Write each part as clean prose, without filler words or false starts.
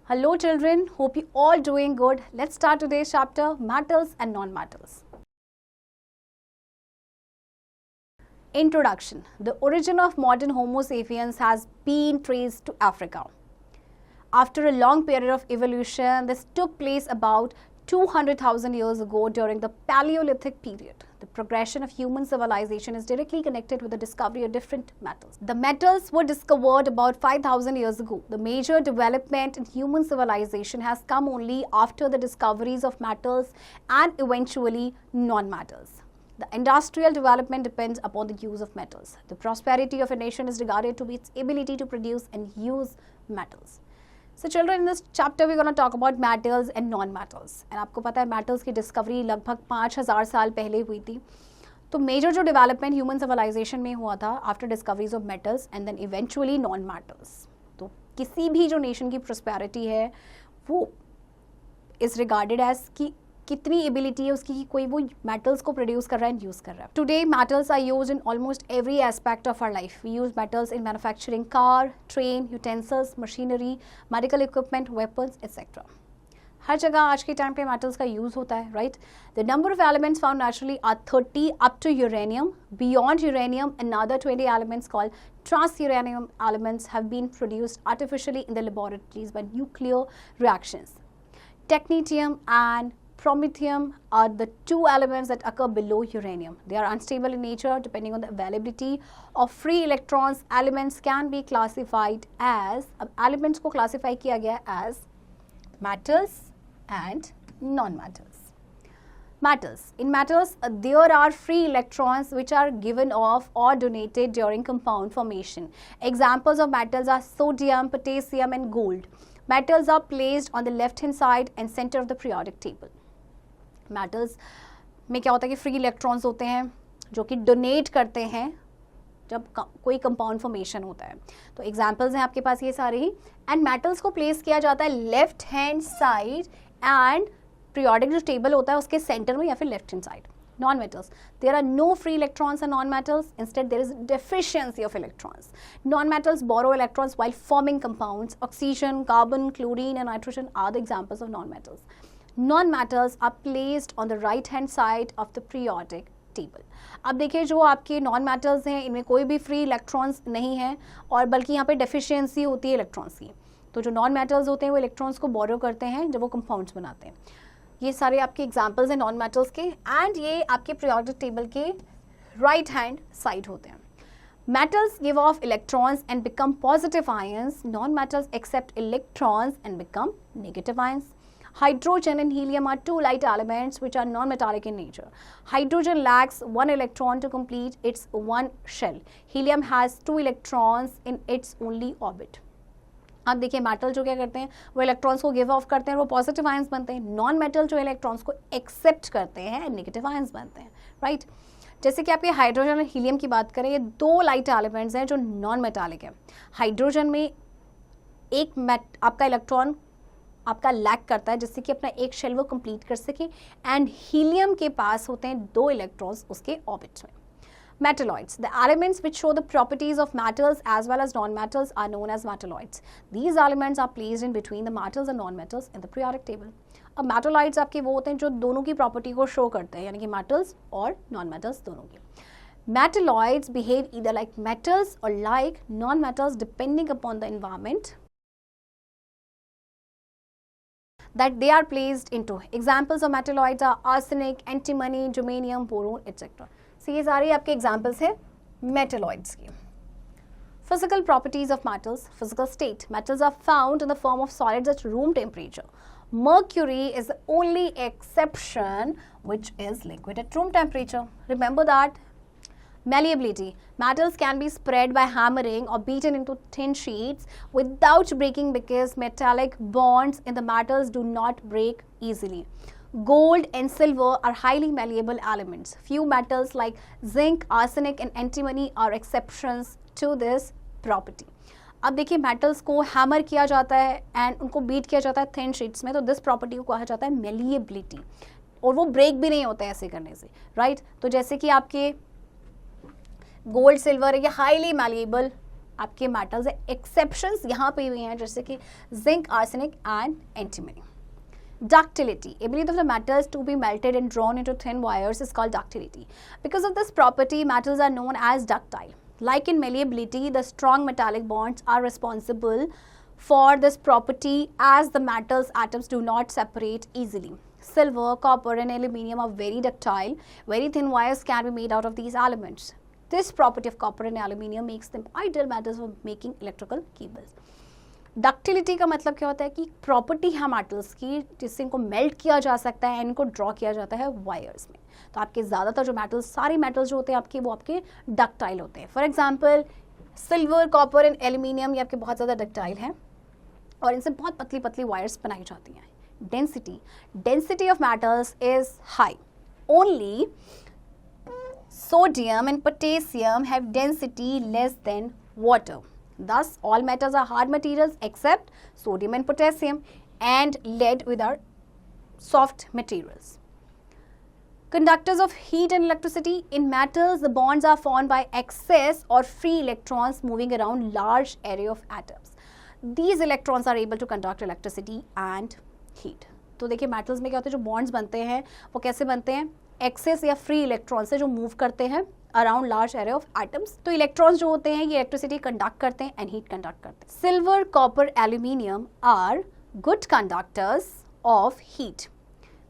Hello children, hope you all doing good. Let's start today's chapter, metals and non-metals. Introduction. The origin of modern Homo sapiens has been traced to Africa. After a long period of evolution, this took place about 200,000 years ago during the Paleolithic period. The progression of human civilization is directly connected with the discovery of different metals. The metals were discovered about 5,000 years ago. The major development in human civilization has come only after the discoveries of metals and eventually non-metals. The industrial development depends upon the use of metals. The prosperity of a nation is regarded to be its ability to produce and use metals. So children, in this chapter, we're going to talk about metals and non-metals. And आपको पता है metals की discovery लगभग 5,000 साल पहले हुई थी. तो major जो development human civilization में हुआ था after discoveries of metals and then eventually non-metals. तो किसी भी जो nation की prosperity है वो is regarded as कि कितनी एबिलिटी है उसकी कि कोई वो मेटल्स को प्रोड्यूस कर रहा है एंड यूज़ कर रहा है. Today metals are used in almost every aspect of our life. We use metals in manufacturing car, train, utensils, machinery, medical equipment, weapons etcetera. हर जगह आज के टाइम पे मेटल्स का यूज़ होता है, right. The number of elements found naturally are 30 up to uranium. Beyond uranium another 20 elements called trans-uranium elements have been produced artificially in the laboratories by nuclear reactions. Technetium and Promethium are the two elements that occur below uranium. They are unstable in nature depending on the availability of free electrons. Elements can be classified as, elements को classify किया गया as metals and non-metals. Metals. In metals, there are free electrons which are given off or donated during compound formation. Examples of metals are sodium, potassium and gold. Metals are placed on the left hand side and center of the periodic table. Metals में क्या होता है कि free electrons होते हैं जो कि donate करते हैं जब कोई कंपाउंड फॉर्मेशन होता है. तो एग्जांपल्स हैं आपके पास ये सारे ही. एंड मेटल्स को प्लेस किया जाता है left hand side and periodic जो टेबल होता है उसके सेंटर में या फिर left hand side. Non metals, there are no free electrons and non metals. Instead there is deficiency of electrons. Non metals borrow electrons while forming compounds. Oxygen, carbon, chlorine and nitrogen are the examples of non metals. Non-metals are placed on the right hand side of the periodic table. अब देखिए जो आपके non-metals हैं इनमें कोई भी free electrons नहीं है और बल्कि यहाँ पे deficiency होती है electrons की. तो जो non-metals होते हैं वो electrons को borrow करते हैं जब वो compounds बनाते हैं. ये सारे आपके examples हैं non-metals के and ये आपके periodic table के right hand side होते हैं. Metals give off electrons and become positive ions. Non-metals accept electrons and become negative ions. Hydrogen and helium are two light elements which are non-metallic in nature. Hydrogen lacks one electron to complete its one shell. Helium has two electrons in its only orbit. अब देखिए metal जो क्या करते हैं वो electrons को give of करते हैं, वो पॉजिटिव आयंस बनते हैं. नॉन मेटल जो इलेक्ट्रॉन्स को एक्सेप्ट करते हैं नेगेटिव आयंस बनते हैं, राइट. जैसे कि आपके हाइड्रोजन और हीलियम की बात करें, ये दो लाइट एलिमेंट्स हैं जो नॉन मेटालिक है. हाइड्रोजन में एक आपका इलेक्ट्रॉन आपका लैक करता है जिससे कि अपना एक शेल वो कंप्लीट कर सके. एंड हीलियम के पास होते हैं दो इलेक्ट्रॉन्स उसके ऑर्बिट में. Metalloids. The elements which show the properties of metals as well as non-metals are known as metalloids. These elements are placed in between the metals and non-metals in the periodic table. अब metalloids आपके वो होते हैं जो दोनों की property को show करते हैं, यानी कि metals और non-metals दोनों की. Metalloids behave either like metals or like non-metals depending upon the environment that they are placed into. Examples of metalloids are arsenic, antimony, germanium, boron, etc. So ये सारे आपके examples हैं metalloids की. Physical properties of metals. Physical state. Metals are found in the form of solids at room temperature. Mercury is the only exception which is liquid at room temperature. Remember that. Malleability. Metals can be spread by hammering or beaten into thin sheets without breaking because metallic bonds in the metals do not break easily. Gold and silver are highly malleable elements. Few metals like zinc, arsenic and antimony are exceptions to this property. अब देखिए metals को hammer किया जाता है and उनको beat किया जाता है थिन शीट्स में, तो दिस प्रॉपर्टी को कहा जाता है मेलिएबिलिटी, और वो ब्रेक भी नहीं होता है ऐसे करने से, राइट. तो जैसे कि आपके गोल्ड, सिल्वर, ये हाईली मैलिएबल आपके मेटल्स है. एक्सेप्शंस यहाँ पे भी हैं, जैसे कि zinc, arsenic and antimony. Ductility, ability of the metals to be melted and drawn into thin wires is called ductility. Because of this property, metals are known as ductile. Like in malleability, the strong metallic bonds are responsible for this property as the metals atoms do not separate easily. Silver, copper and aluminium are very ductile. Very thin wires can be made out of these elements. This property of copper and aluminium makes them ideal metals for making electrical cables. Ductility का मतलब क्या होता है कि property है metals की जिससे इनको मेल्ट किया जा सकता है, इनको ड्रॉ किया जाता है वायर्स में. तो आपके ज़्यादातर जो मेटल्स, सारे मेटल्स जो होते हैं आपके, वो आपके डक्टाइल होते हैं. For example silver, copper and aluminium, ये आपके बहुत ज़्यादा डक्टाइल हैं और इनसे बहुत पतली पतली वायर्स बनाई जाती हैं. Density of metals is high. Only sodium and potassium have density less than water. Thus, all metals are hard materials except sodium and potassium, and lead with are soft materials. Conductors of heat and electricity. In metals, the bonds are formed by excess or free electrons moving around large area of atoms. These electrons are able to conduct electricity and heat. तो देखिए metals में क्या होता है, जो bonds बनते हैं वो कैसे बनते हैं, एक्सेस या फ्री इलेक्ट्रॉन से जो मूव करते हैं around large area of atoms. तो इलेक्ट्रॉन्स जो होते हैं ये इलेक्ट्रिसिटी कंडक्ट करते हैं एंड हीट कंडक्ट करते हैं. Silver, copper, aluminium are good conductors of heat.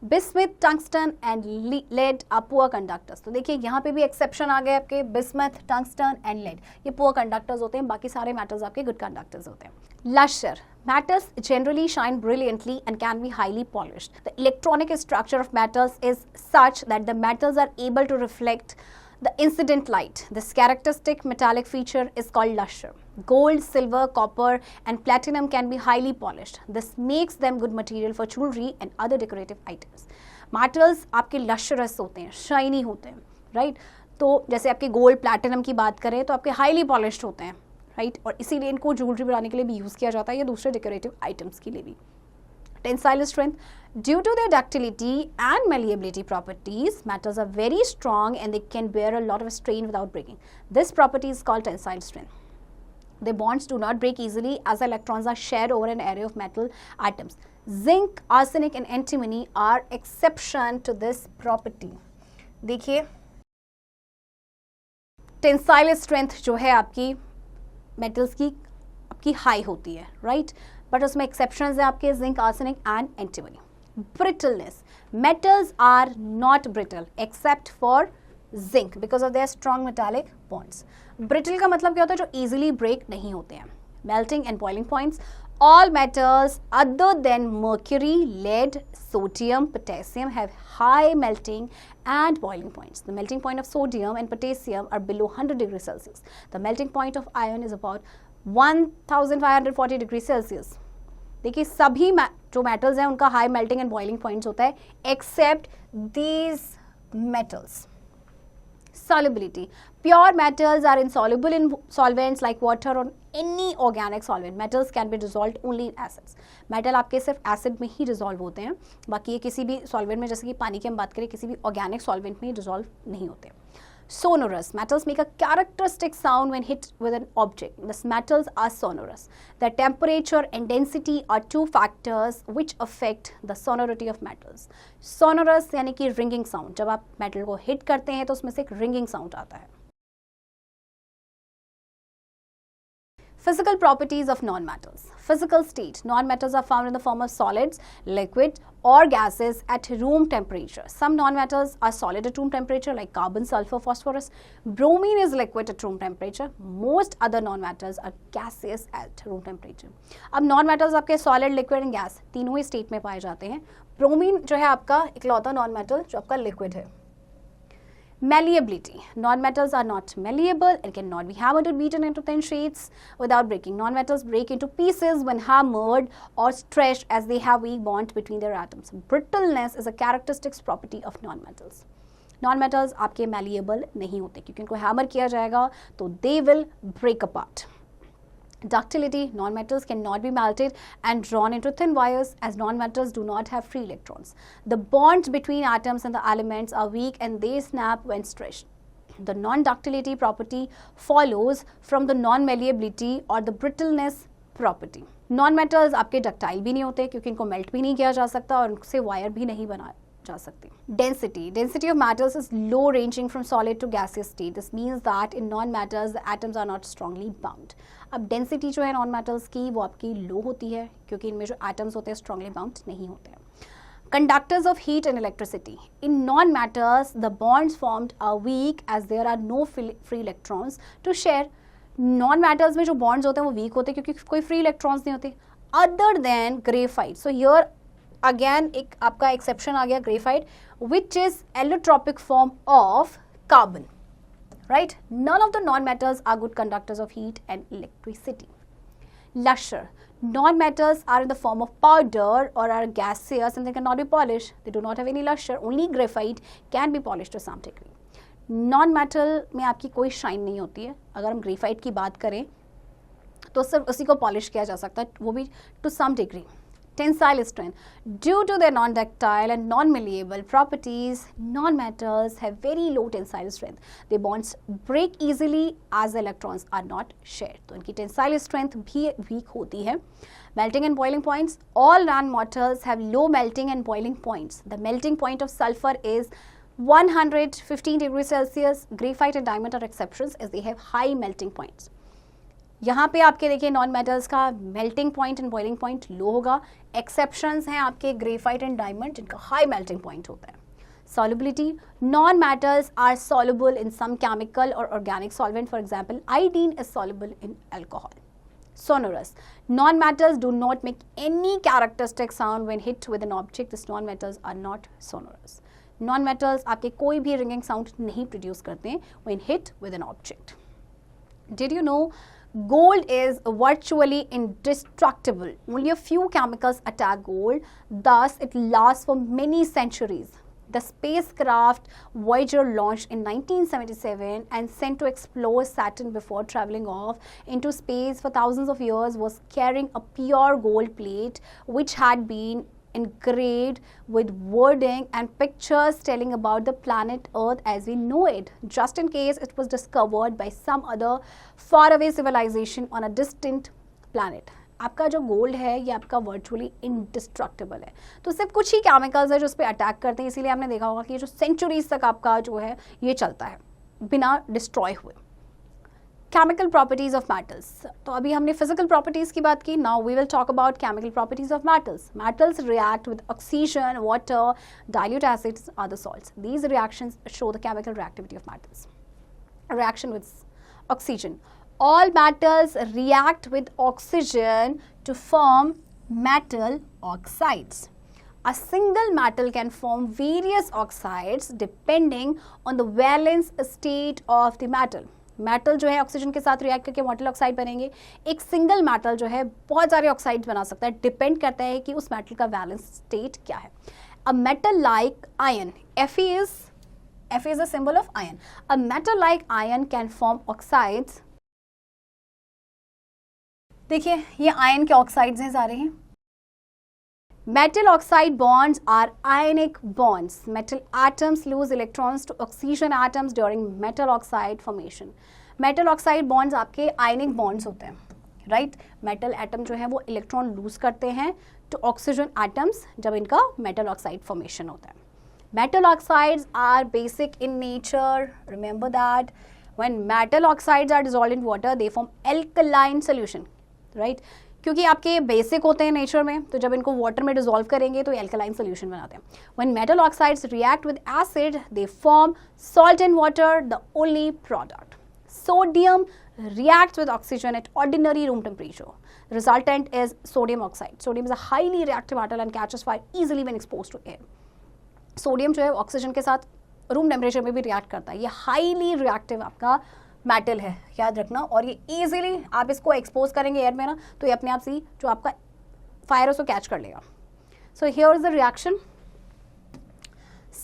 Bismuth, tungsten and lead are poor conductors. तो देखिए यहाँ पे भी एक्सेप्शन आ गए आपके, बिस्मथ, टंगस्टन एंड लेड ये पुअर कंडक्टर्स होते हैं, बाकी सारे मेटल्स आपके गुड कंडक्टर्स होते हैं. लश्यर. Metals generally shine brilliantly and can be highly polished. The electronic structure of metals is such that the metals are able to reflect the incident light. This characteristic metallic feature is called luster. Gold, silver, copper and platinum can be highly polished. This makes them good material for jewelry and other decorative items. Metals आपके lustrous होते हैं, shiny होते हैं, right? तो जैसे आपके gold, platinum की बात करें तो आपके हाईली पॉलिश्ड होते हैं, राइट, और इसीलिए इनको ज्वेलरी बनाने के लिए भी यूज़ किया जाता है या दूसरे डेकोरेटिव आइटम्स के लिए भी. Tensile strength. Due to their ductility and malleability properties, metals are very strong and they can bear a lot of strain without breaking. This property is called tensile strength. The bonds do not break easily as electrons are shared over an array of metal atoms. Zinc, arsenic and antimony are exception to this property. देखिए tensile strength जो है आपकी metals की आपकी high होती है, right, but उसमें exceptions है आपके zinc, arsenic and antimony. Brittleness. Metals are not brittle except for zinc because of their strong metallic bonds. Brittle का मतलब क्या होता है, जो इजीली ब्रेक नहीं होते हैं. Melting and boiling points. All metals other than mercury, lead, sodium, potassium have high melting and boiling points. The melting point of sodium and potassium are below 100 degrees Celsius. The melting point of iron is about 1540 degrees Celsius. देखिए सभी जो metals हैं उनका high melting and boiling points होता है except these metals. Solubility. Pure metals are insoluble in solvents like water or any organic solvent. Metals can be dissolved only in acids. Metal आपके सिर्फ acid में ही dissolve होते हैं, बाकी ये किसी भी solvent में, जैसे कि पानी की हम बात करें, किसी भी organic solvent में dissolve नहीं होते. Sonorous. Metals make a characteristic sound when hit with an object. Thus metals are sonorous. The temperature and density are two factors which affect the sonority of metals. Sonorous यानी कि ringing sound. जब आप metal को hit करते हैं तो उसमें से एक ringing sound आता है. Physical properties of non-metals. Physical state. Non-metals are found in the form of solids, liquid or gases at room temperature. Some non-metals are solid at room temperature like carbon, sulfur, phosphorus. Bromine is liquid at room temperature. Most other non-metals are gaseous at room temperature. अब non-metals आपके solid, liquid and gas तीनों ही state में पाए जाते हैं. Bromine जो है आपका इकलौता non-metal जो आपका liquid है. Malleability. Non-metals are not malleable and cannot be hammered or beaten into thin sheets without breaking. Non-metals break into pieces when hammered or stretched as they have weak bonds between their atoms. Brittleness is a characteristic property of non-metals. Non-metals आपके malleable नहीं होते क्योंकि उनको hammer किया जाएगा तो they will break apart. Ductility. Non-metals cannot be melted and drawn into thin wires as non-metals do not have free electrons. The bonds between atoms and the elements are weak and they snap when stretched. The non-ductility property follows from the non-malleability or the brittleness property. Non-metals आपके ductile भी नहीं होते क्योंकि इनको melt भी नहीं किया जा सकता और उनसे wire भी नहीं बनाया जा सकती. Density of metals is low ranging from solid to gaseous state. This means that in non-metals the atoms are not strongly bound. अब density जो है non-metals की वो आपकी low होती है क्योंकि इनमें जो atoms होते हैं strongly bound नहीं होते हैं. Conductors of heat and electricity. In non-matters, the bonds formed are weak as there are no free electrons to share. Non-matters में जो bonds होते हैं वो weak होते हैं क्योंकि कोई free electrons नहीं होते. Other than graphite. So here again एक आपका exception आ गया graphite, which is allotropic form of carbon. Right? None of the non-matters are good conductors of heat and electricity. Lustre. Non-metals are in the form of powder or are gaseous and they cannot be polished. They do not have any lustre. Only graphite can be polished to some degree. Non-metal में आपकी कोई shine नहीं होती है. अगर हम graphite की बात करें तो सिर्फ उसी को polish किया जा सकता है, वो भी to some degree. Tensile strength. Due to their non-ductile and non-malleable properties, non-metals have very low tensile strength. Their bonds break easily as the electrons are not shared. तो इनकी tensile strength भी weak होती है. Melting and boiling points. All non-metals have low melting and boiling points. The melting point of sulfur is 115 degrees Celsius. Graphite and diamond are exceptions as they have high melting points. यहाँ पे आपके देखिए non metals का melting point and boiling point low होगा. Exceptions हैं आपके graphite and diamond जिनका high melting point होता है. Solubility. Non metals are soluble in some chemical और organic solvent. For example iodine is soluble in alcohol. Sonorous. Non-metals do not make any characteristic sound when hit with an object. These non-metals are not sonorous. Non-metals आपके कोई भी ringing sound नहीं produce करते हैं when hit with an object. Did you know gold is virtually indestructible? Only a few chemicals attack gold, thus it lasts for many centuries. The spacecraft Voyager launched in 1977 and sent to explore Saturn before traveling off into space for thousands of years was carrying a pure gold plate which had been engraved with wording and pictures telling about the planet Earth as we know it, just in case it was discovered by some other faraway civilization on a distant planet. आपका जो gold है ये आपका virtually indestructible है. तो सिर्फ कुछ ही chemicals है जो उस पर अटैक करते हैं, इसीलिए आपने देखा होगा कि जो सेंचुरीज तक आपका जो है ये चलता है बिना डिस्ट्रॉय हुए. Chemical properties of metals. तो अभी हमने फिजिकल प्रॉपर्टीज की बात की. Now we will talk about chemical properties of metals. Metals react with oxygen, water, dilute acids, other salts. These reactions show the chemical reactivity of metals. Reaction with oxygen. All metals react with oxygen to form metal oxides. A single metal can form various oxides depending on the valence state of the metal. Metal जो है oxygen के साथ react करके metal oxide बनेंगे. एक single metal जो है बहुत सारे ऑक्साइड्स बना सकता है. डिपेंड करता है कि उस मेटल का वैलेंस स्टेट क्या है. A metal like ion, Fe is a symbol of iron. A metal like iron can form oxides. देखिए ये आयन के ऑक्साइड्स हैं सारे हैं. Metal oxide bonds are ionic bonds. Metal atoms lose electrons to oxygen atoms during metal oxide formation. Metal oxide bonds आपके ionic bonds होते हैं, right? Metal atom जो है वो इलेक्ट्रॉन लूज करते हैं to oxygen atoms जब इनका metal oxide formation होता है. Metal oxides are basic in nature. Remember that when metal oxides are dissolved in water, they form alkaline solution, right? क्योंकि आपके बेसिक होते हैं नेचर में, तो जब इनको वाटर में डिसॉल्व करेंगे तो एल्कलाइन सोल्यूशन बनाते हैं. When metal oxides react with acid, they form salt and water, the only product. Sodium reacts with oxygen at ordinary room temperature. The resultant is sodium oxide. Sodium is a highly reactive metal and catches fire easily when exposed to air. Sodium जो है oxygen के साथ room temperature में भी react करता है. ये highly reactive आपका मेटल है, याद रखना. और ये इजीली आप इसको एक्सपोज करेंगे एयर में ना, तो ये अपने आप से जो आपका फायर है उसको कैच कर लेगा. So here is the reaction.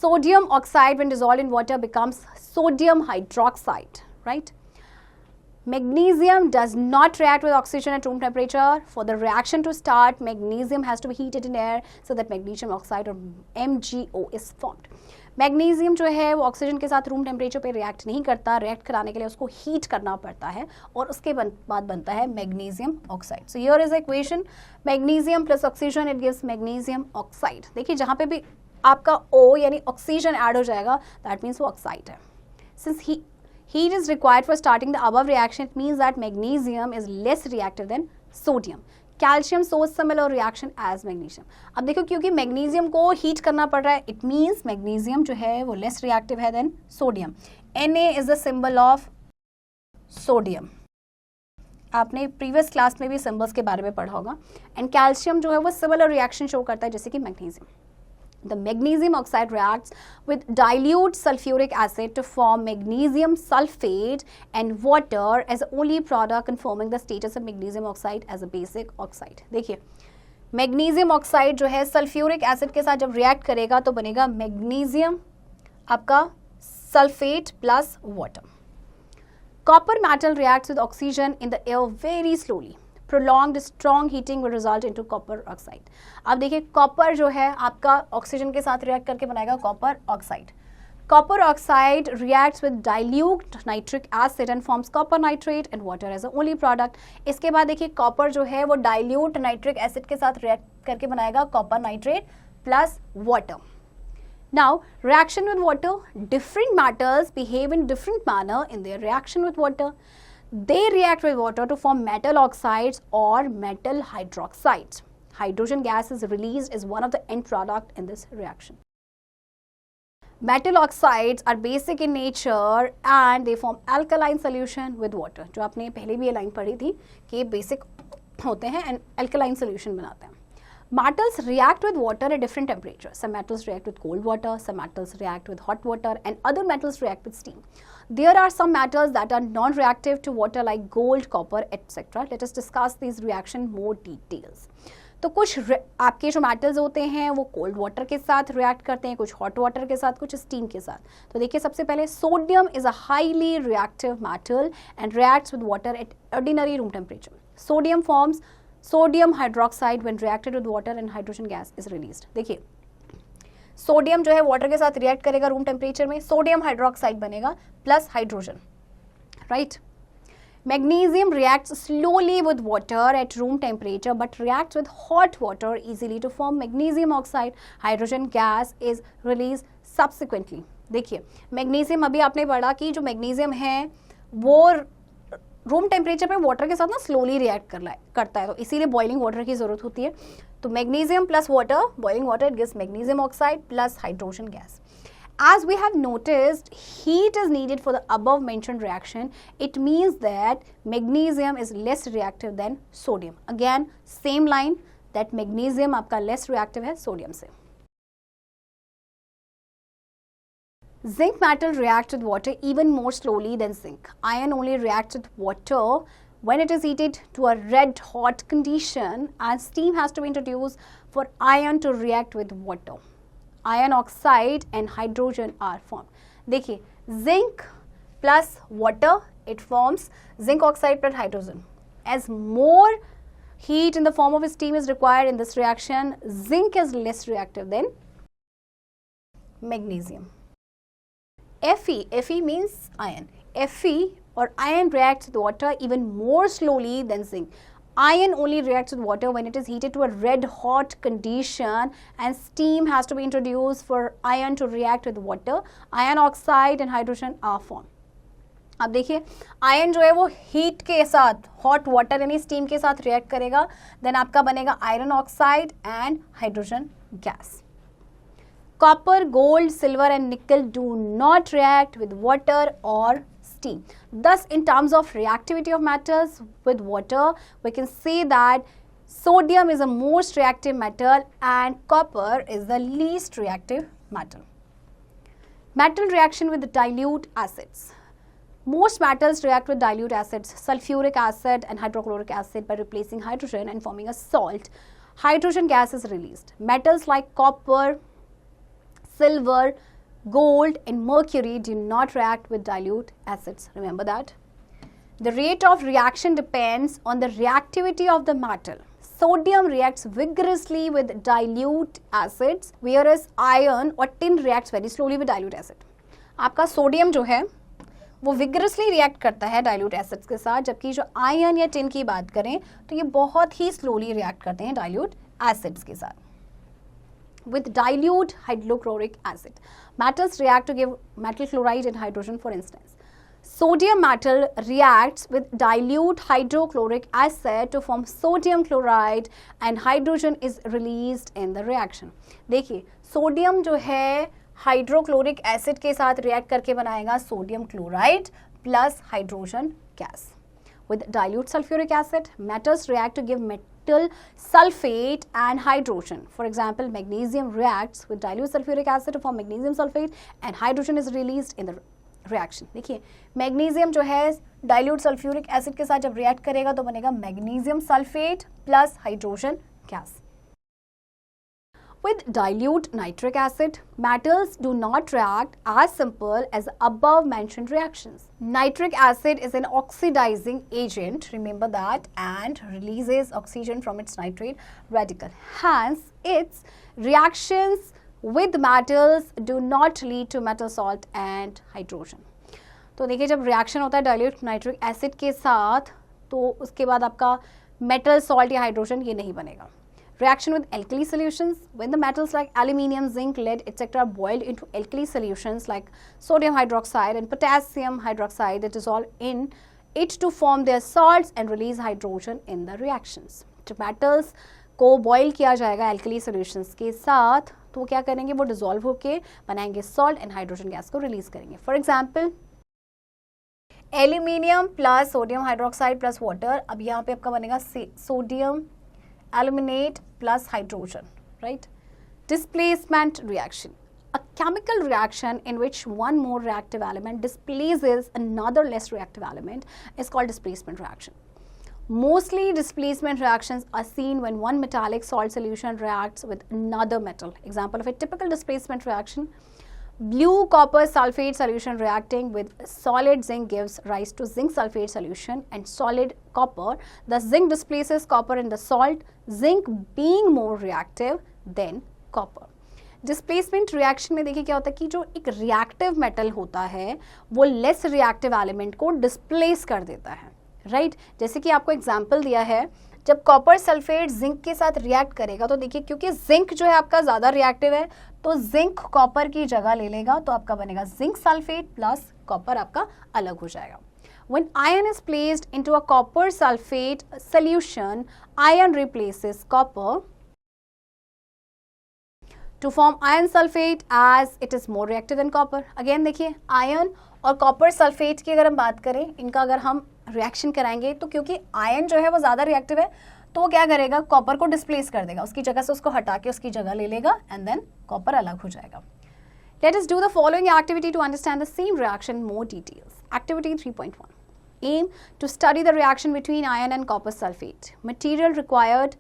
Sodium oxide when dissolved in water becomes sodium hydroxide, right? Magnesium does not react with oxygen at room temperature. For the reaction to start, magnesium has to be heated in air so that magnesium oxide or MgO is formed. Magnesium जो है वो oxygen के साथ room temperature पे react नहीं करता, react कराने के लिए उसको हीट करना पड़ता है और उसके बाद बनता है magnesium oxide. So here is equation, magnesium plus oxygen it gives magnesium oxide. देखिए जहाँ पे भी आपका O यानी ऑक्सीजन ऐड हो जाएगा दैट मीन्स वो ऑक्साइड है. Since heat is required for starting the above reaction, it means that magnesium is less reactive than sodium. Calcium shows similar reaction as magnesium. अब देखो क्योंकि मैग्नीशियम को heat करना पड़ रहा है, इट मीन्स मैग्नीशियम जो है वो लेस रिएक्टिव है than sodium. Na is the symbol of sodium. आपने प्रीवियस क्लास में भी सिंबल्स के बारे में पढ़ा होगा. एंड कैल्शियम जो है वो सिमिलर रिएक्शन शो करता है जैसे कि magnesium. The magnesium oxide reacts with dilute sulfuric acid to form magnesium sulfate and water as the only product confirming the status of magnesium oxide as a basic oxide. देखिए magnesium oxide जो है sulphuric acid के साथ जब react करेगा तो बनेगा magnesium आपका sulphate plus water. Copper metal reacts with oxygen in the air very slowly. Prolonged strong heating will result into copper oxide. अब देखिए कॉपर जो है आपका ऑक्सीजन के साथ रिएक्ट करके बनाएगा copper oxide. Copper oxide reacts with dilute nitric acid and forms copper nitrate and water as the only product. इसके बाद देखिए कॉपर जो है वो dilute nitric acid के साथ रिएक्ट करके बनाएगा copper nitrate plus water. Now, reaction with water, different metals behave in different manner in their reaction with water. They react with water to form metal oxides or metal hydroxides. Hydrogen gas is released as one of the end product in this reaction. Metal oxides are basic in nature and they form alkaline solution with water. जो आपने पहले भी ये line पढ़ी थी कि ये basic होते हैं and alkaline solution बनाते हैं. Metals react with water at different temperatures. Some metals react with cold water, some metals react with hot water, and other metals react with steam. There are some metals that are non-reactive to water like gold, copper, etc. Let us discuss these reaction more details. तो कुछ आपके जो metals होते हैं वो cold water के साथ react करते हैं, कुछ हॉट वाटर के साथ, कुछ स्टीम के साथ. तो देखिए सबसे पहले sodium is a highly reactive metal and reacts with water at ordinary room temperature. Sodium forms sodium hydroxide when reacted with water and hydrogen gas is released. देखिए सोडियम जो है वाटर के साथ रिएक्ट करेगा रूम टेम्परेचर में, sodium hydroxide बनेगा plus hydrogen, right. Magnesium reacts slowly with water at room temperature but reacts with hot water easily to form magnesium oxide. Hydrogen gas is released subsequently. देखिए magnesium अभी आपने पढ़ा कि जो magnesium है वो रूम टेम्परेचर पे वाटर के साथ ना स्लोली रिएक्ट करता है, तो इसीलिए बॉइलिंग वाटर की जरूरत होती है. तो magnesium plus water, boiling water, it gives magnesium oxide plus hydrogen gas. As we have noticed, heat is needed for the above mentioned reaction. It means that magnesium is less reactive than sodium. Again, same line that magnesium आपका less reactive है sodium से. Zinc metal reacts with water even more slowly than zinc. Iron only reacts with water when it is heated to a red hot condition and steam has to be introduced for iron to react with water. Iron oxide and hydrogen are formed. देखिए zinc plus water it forms zinc oxide plus hydrogen. As more heat in the form of steam is required in this reaction, zinc is less reactive than magnesium. Fe means iron. Fe or iron reacts with water even more slowly than zinc. Iron only reacts with water when it is heated to a red hot condition and steam has to be introduced for iron to react with water. Iron oxide and hydrogen are formed. अब देखिए ion जो है वो heat के साथ hot water यानी steam के साथ रिएक्ट करेगा, देन आपका बनेगा iron oxide and hydrogen gas. Copper, gold, silver and nickel do not react with water or steam. Thus, in terms of reactivity of metals with water, we can say that sodium is the most reactive metal and copper is the least reactive metal. Metal reaction with dilute acids. Most metals react with dilute acids, sulfuric acid and hydrochloric acid, by replacing hydrogen and forming a salt. Hydrogen gas is released. Metals like copper, silver, gold and mercury do not react with dilute acids. Remember that. The rate of reaction depends on the reactivity of the metal. sodium reacts vigorously with dilute acids, whereas iron or tin reacts very slowly with dilute acid. आपका sodium जो है वो vigorously react करता है dilute acids के साथ, जबकि जो आयन या टिन की बात करें तो ये बहुत ही स्लोली रिएक्ट करते हैं डाइल्यूट एसिड्स के साथ. With dilute hydrochloric acid, metals react to give metal chloride and hydrogen. For instance, sodium metal reacts with dilute hydrochloric acid to form sodium chloride and hydrogen is released in the reaction. देखिए sodium जो है hydrochloric acid के साथ react करके बनाएगा sodium chloride plus hydrogen gas. With dilute sulfuric acid, metals react to give metal sulfate and hydrogen. For example, magnesium reacts with dilute sulfuric acid to form magnesium sulfate and hydrogen is released in the reaction. देखिए magnesium जो है dilute sulphuric acid के साथ जब react करेगा तो बनेगा magnesium sulphate plus hydrogen gas. With dilute nitric acid, metals do not react as simple as above mentioned reactions. Nitric acid is an oxidizing agent, remember that, and releases oxygen from its nitrate radical. Hence, its reactions with metals do not lead to metal salt and hydrogen. तो देखिए जब reaction होता है dilute nitric acid के साथ तो उसके बाद आपका मेटल सॉल्ट या हाइड्रोजन ये नहीं बनेगा. Reaction with alkali solutions, when the metals like aluminium, zinc, lead, etc. are boiled into alkali solutions like sodium hydroxide and potassium hydroxide, they dissolve in it to form their salts and release hydrogen in the reactions. तो metals को boil किया जाएगा alkali solutions के साथ तो वो क्या करेंगे, वो dissolve होके बनाएंगे salt and hydrogen gas को release करेंगे. For example, aluminium plus sodium hydroxide plus water, अब यहाँ पे आपका बनेगा sodium aluminate plus hydrogen, right? Displacement reaction, a chemical reaction in which one more reactive element displaces another less reactive element is called displacement reaction. Mostly displacement reactions are seen when one metallic salt solution reacts with another metal. Example of a typical displacement reaction: blue copper sulfate solution reacting with solid zinc gives rise to zinc sulfate solution and solid copper. The zinc displaces copper in the salt, zinc being more reactive than copper. Displacement reaction में देखिए क्या होता है कि जो एक reactive metal होता है वो लेस रिएक्टिव एलिमेंट को डिस्प्लेस कर देता है, राइट? जैसे कि आपको एग्जांपल दिया है, जब कॉपर सल्फेट जिंक के साथ रिएक्ट करेगा तो देखिए क्योंकि जिंक जो है आपका ज़्यादा रिएक्टिव है तो जिंक कॉपर की जगह ले लेगा तो आपका बनेगा जिंक सल्फेट प्लस कॉपर आपका अलग हो जाएगा. When iron is placed into a copper sulfate solution, iron replaces copper to form iron sulfate as it is more reactive than copper. Again देखिए आयन और कॉपर सल्फेट की अगर हम बात करें, इनका अगर हम रिएक्शन कराएंगे तो क्योंकि आयन जो है वो ज़्यादा रिएक्टिव है तो वो क्या करेगा, कॉपर को डिस्प्लेस कर देगा, उसकी जगह से उसको हटा के उसकी जगह ले लेगा एंड देन कॉपर अलग हो जाएगा. Let us do the following activity to understand the same reaction in more details. Activity 3.1. Aim to study the reaction between iron and copper sulfate. Material required: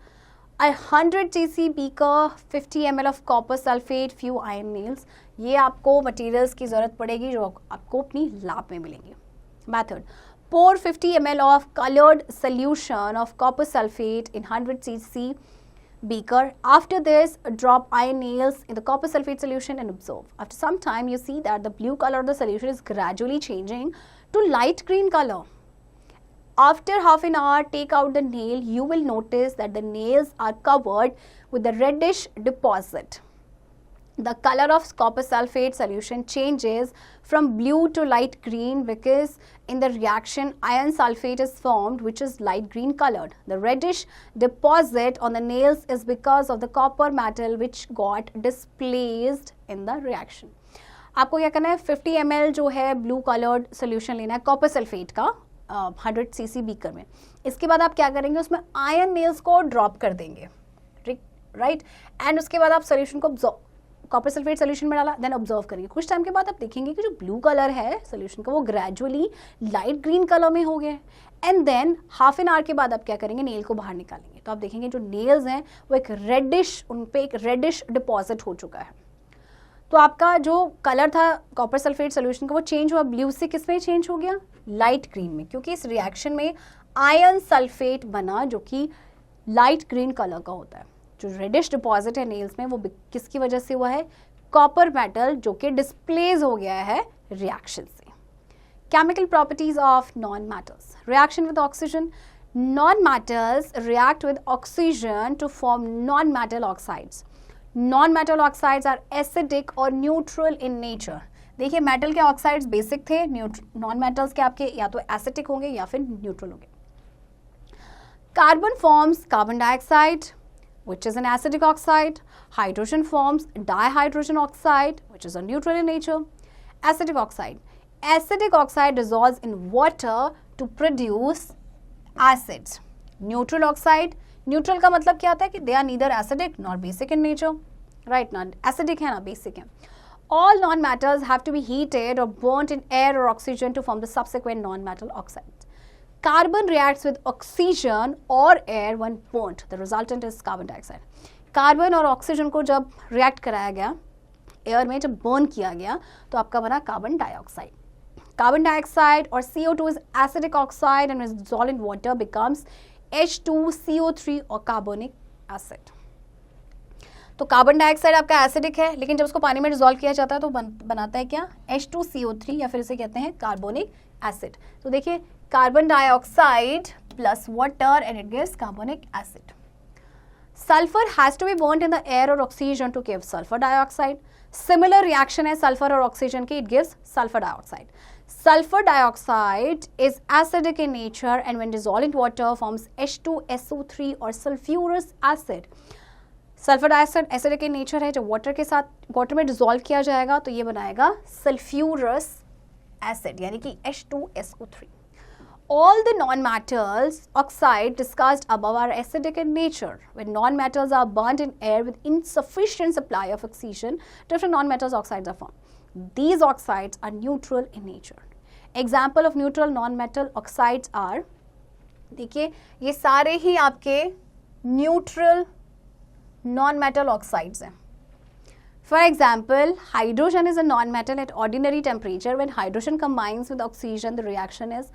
100 cc beaker, 50 ml of copper sulfate, few iron nails. ये आपको materials की ज़रूरत पड़ेगी जो आपको अपनी lab में मिलेंगे. Method: pour 50 ml of colored solution of copper sulfate in 100 cc beaker. After this, drop iron nails in the copper sulfate solution and observe. After some time, you see that the blue color of the solution is gradually changing to light green color. After half an hour, take out the nail. You will notice that the nails are covered with a reddish deposit. The color of copper sulfate solution changes from blue to light green because in the reaction iron sulfate is formed which is light green colored. The reddish deposit on the nails is because of the copper metal which got displaced in the reaction. आपको क्या करना है, 50 ml जो है blue coloured solution लेना है copper sulphate का 100 cc beaker में. इसके बाद आप क्या करेंगे, उसमें आयरन नेल्स को ड्रॉप कर देंगे, राइट? एंड उसके बाद आप सोल्यूशन को कॉपर सल्फेट सोल्यूशन में डाला, देन ऑब्जर्व करेंगे. कुछ टाइम के बाद आप देखेंगे कि जो ब्लू कलर है सोल्यूशन का वो ग्रेजुअली लाइट ग्रीन कलर में हो गया. And than half an hour के बाद आप क्या करेंगे, नेल को बाहर निकालेंगे तो आप देखेंगे जो नेल्स हैं वो एक रेडिश, उन पे एक रेडिश डिपॉजिट हो चुका है. तो आपका जो कलर था कॉपर सल्फेट सोल्यूशन का वो चेंज हुआ, ब्लू से किस में चेंज हो गया, लाइट ग्रीन में, क्योंकि इस रिएक्शन में आयरन सल्फेट बना जो कि लाइट ग्रीन कलर का होता है। जो रेडिश डिपॉजिट है नेल्स में वो किसकी वजह से हुआ है? कॉपर मेटल जो कि डिस्प्लेस हो गया है रिएक्शन से। Chemical properties of non metals. Reaction with oxygen. Non-metals react with oxygen to form non-metal oxides. Non-metal oxides are acidic or neutral in nature. देखिए मेटल के ऑक्साइड्स बेसिक थे, non metals के आपके या तो एसिडिक होंगे या फिर न्यूट्रल होंगे। Carbon forms carbon dioxide which is an acidic oxide. Hydrogen forms dihydrogen oxide which is a neutral in nature. Acidic oxide. Acidic oxide dissolves in water to produce acids. Neutral oxide. Neutral का मतलब क्या होता है कि they are neither acidic nor basic in nature. Right, ना acidic है ना basic है. All non-metals have to be heated or burnt in air or oxygen to form the subsequent non-metal oxides. Carbon reacts with oxygen or air when burnt. The resultant is carbon dioxide. Carbon और oxygen को जब react कराया गया, air में जब burn किया गया, तो आपका बना carbon dioxide. Carbon dioxide or CO2 is acidic oxide and when dissolved in water becomes H2CO3 or carbonic acid. तो कार्बन डाइऑक्साइड आपका एसिडिक है, लेकिन जब उसको पानी में डिसॉल्व किया जाता है तो बनाता है क्या? H2CO3 या फिर इसे कहते हैं कार्बोनिक एसिड. तो देखिए carbon dioxide plus water and it gives carbonic acid. Sulphur has to be burned in the air और oxygen to give sulphur dioxide. Similar reaction है सल्फर और ऑक्सीजन की, it gives sulphur dioxide. Sulfur dioxide is acidic in nature and when dissolved in water forms H2SO3 or sulfurous acid. Sulphur dioxide acidic in nature है, जब water में dissolve किया जाएगा तो ये बनाएगा सल्फ्यूरस एसिड यानी कि H2SO3. All the non-metals oxide discussed above are acidic in nature. When non-metals are burnt in air with insufficient supply of oxygen, different non-metals oxides are formed. These oxides are neutral in nature. Example of neutral non-metal oxides are, देखिए ये सारे ही आपके neutral non-metal oxides हैं. For example, hydrogen is a non-metal at ordinary temperature. When hydrogen combines with oxygen, the reaction is,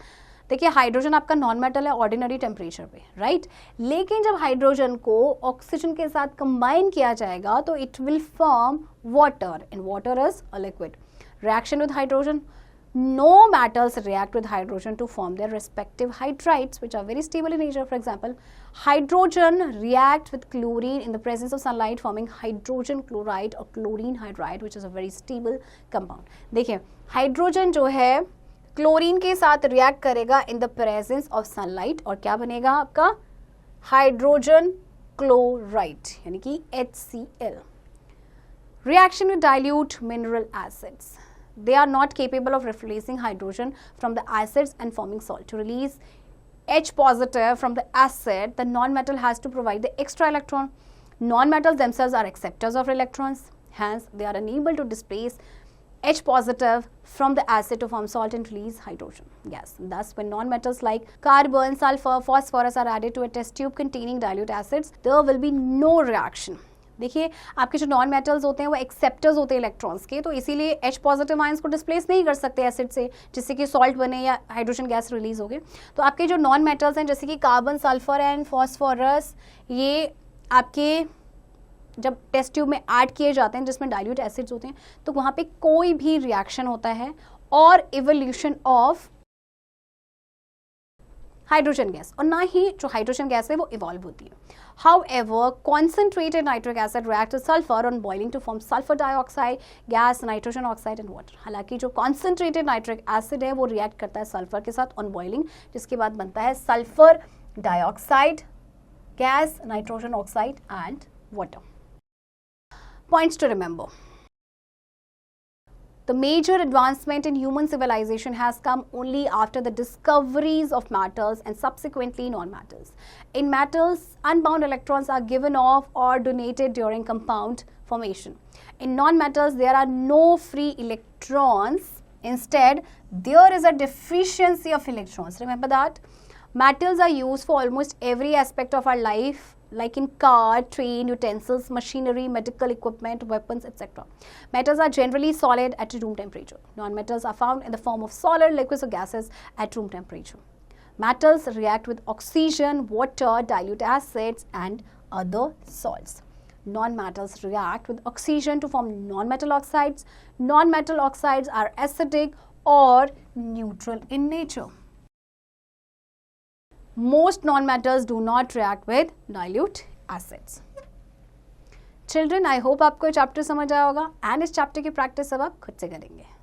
देखिए hydrogen आपका non metal है ordinary temperature पे, right? लेकिन जब हाइड्रोजन को ऑक्सीजन के साथ कंबाइन किया जाएगा तो it will form water and water is a liquid. Reaction with hydrogen. No metals react with hydrogen to form their respective hydrides which are very stable in nature. For example, hydrogen reacts with chlorine in the presence of sunlight forming hydrogen chloride or chlorine hydride which is a very stable compound. देखिए hydrogen जो है chlorine के साथ react करेगा in the presence of sunlight और क्या बनेगा आपका? हाइड्रोजन क्लोराइड यानी कि HCl. Reaction with dilute mineral acids. They are not capable of replacing hydrogen from the acids and forming salt. To release H positive from the acid, the non-metal has to provide the extra electron. Non-metals themselves are acceptors of electrons. Hence, they are unable to displace H positive from the acid to form salt and release hydrogen gas. Thus, when non-metals like carbon, sulfur, phosphorus are added to a test tube containing dilute acids, there will be no reaction. देखिए आपके जो non metals होते हैं वो acceptors होते हैं electrons के, तो इसीलिए H पॉजिटिव आयंस को डिस्प्लेस नहीं कर सकते एसिड से जिससे कि सॉल्ट बने या हाइड्रोजन गैस रिलीज हो गए. तो आपके जो नॉन मेटल्स हैं जैसे कि कार्बन, सल्फर एंड फॉस्फोरस, ये आपके जब टेस्ट ट्यूब में ऐड किए जाते हैं जिसमें डाइल्यूट एसिड्स होते हैं तो वहाँ पे कोई भी रिएक्शन होता है और इवोल्यूशन ऑफ हाइड्रोजन गैस और ना ही जो हाइड्रोजन गैस है वो इवॉल्व होती है. However, concentrated nitric acid reacts with sulfur on boiling to form sulfur dioxide, gas, nitrogen oxide and water. हालांकि जो concentrated nitric acid है वो react करता है सल्फर के साथ on boiling, जिसके बाद बनता है sulphur dioxide, gas, nitrogen oxide and water. Points to remember. The major advancement in human civilization has come only after the discoveries of metals and subsequently non-metals. In metals, unbound electrons are given off or donated during compound formation. In non-metals, there are no free electrons. Instead, there is a deficiency of electrons. Remember that? Metals are used for almost every aspect of our life, like in car, train, utensils, machinery, medical equipment, weapons, etc. Metals are generally solid at room temperature. Non-metals are found in the form of solid, liquids or gases at room temperature. Metals react with oxygen, water, dilute acids and other salts. Non-metals react with oxygen to form non-metal oxides. Non-metal oxides are acidic or neutral in nature. Most non-metals do not react with dilute acids. Children, I hope आपको ये chapter समझ आया होगा and इस chapter की practice अब आप खुद से करेंगे.